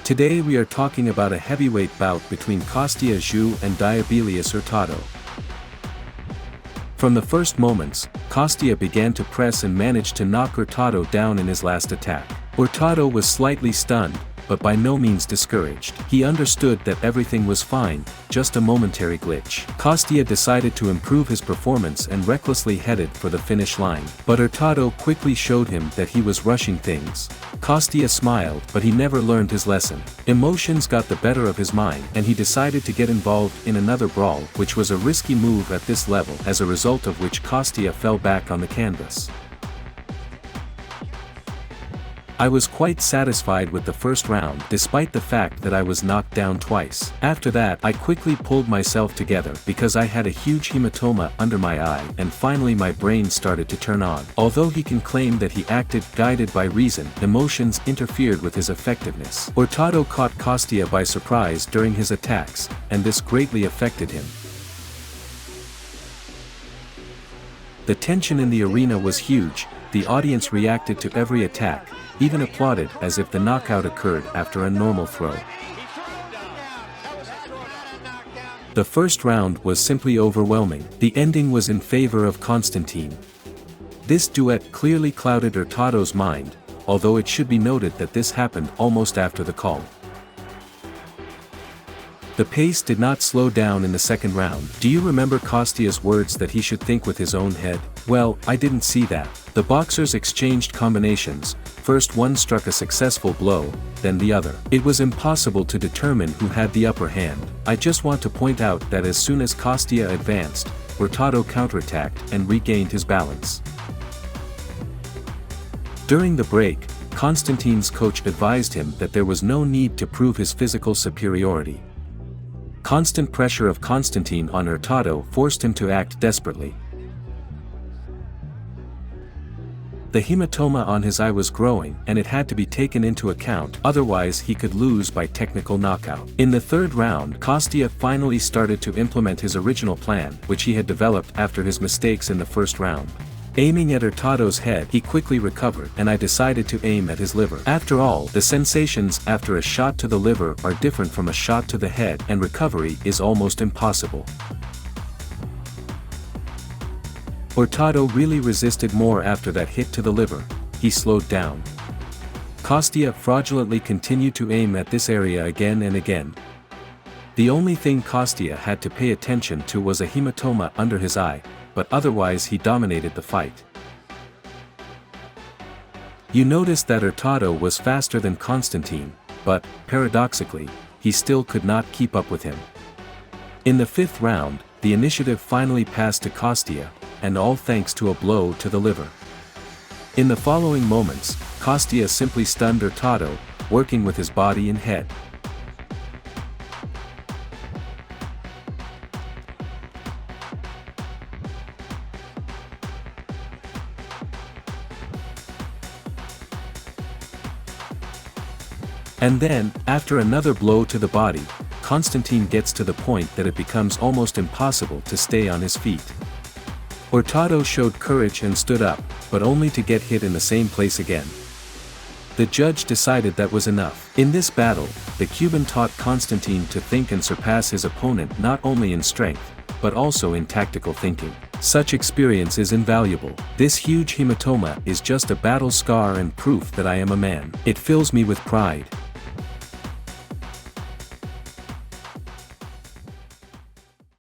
Today we are talking about a heavyweight bout between Kostya Zhu and Diabilius Hurtado. From the first moments, Kostya began to press and managed to knock Hurtado down in his last attack. Hurtado was slightly stunned, but by no means discouraged. He understood that everything was fine, just a momentary glitch. Kostya decided to improve his performance and recklessly headed for the finish line. But Hurtado quickly showed him that he was rushing things. Kostya smiled, but he never learned his lesson. Emotions got the better of his mind, and he decided to get involved in another brawl, which was a risky move at this level, as a result of which Kostya fell back on the canvas. I was quite satisfied with the first round, despite the fact that I was knocked down twice. After that, I quickly pulled myself together because I had a huge hematoma under my eye, and finally my brain started to turn on. Although he can claim that he acted guided by reason, emotions interfered with his effectiveness. Hurtado caught Kostya by surprise during his attacks, and this greatly affected him. The tension in the arena was huge. The audience reacted to every attack, even applauded as if the knockout occurred after a normal throw. The first round was simply overwhelming. The ending was in favor of Constantine. This duet clearly clouded Hurtado's mind, although it should be noted that this happened almost after the call. The pace did not slow down in the second round. Do you remember Kostya's words that he should think with his own head? Well, I didn't see that. The boxers exchanged combinations. First one struck a successful blow, then the other. It was impossible to determine who had the upper hand. I just want to point out that as soon as Kostya advanced, Hurtado counterattacked and regained his balance. During the break, Constantine's coach advised him that there was no need to prove his physical superiority. Constant pressure of Constantine on Hurtado forced him to act desperately. The hematoma on his eye was growing, and it had to be taken into account, otherwise he could lose by technical knockout. In the third round, Kostya finally started to implement his original plan, which he had developed after his mistakes in the first round. Aiming at Hurtado's head, he quickly recovered, and I decided to aim at his liver. After all, the sensations after a shot to the liver are different from a shot to the head, and recovery is almost impossible. Hurtado really resisted more after that hit to the liver. He slowed down. Kostya fraudulently continued to aim at this area again and again. The only thing Kostya had to pay attention to was a hematoma under his eye, but otherwise he dominated the fight. You noticed that Hurtado was faster than Constantine, but, paradoxically, he still could not keep up with him. In the fifth round, the initiative finally passed to Kostya, and all thanks to a blow to the liver. In the following moments, Kostya simply stunned Hurtado, working with his body and head. And then, after another blow to the body, Constantine gets to the point that it becomes almost impossible to stay on his feet. Hurtado showed courage and stood up, but only to get hit in the same place again. The judge decided that was enough. In this battle, the Cuban taught Constantine to think and surpass his opponent not only in strength, but also in tactical thinking. Such experience is invaluable. This huge hematoma is just a battle scar and proof that I am a man. It fills me with pride.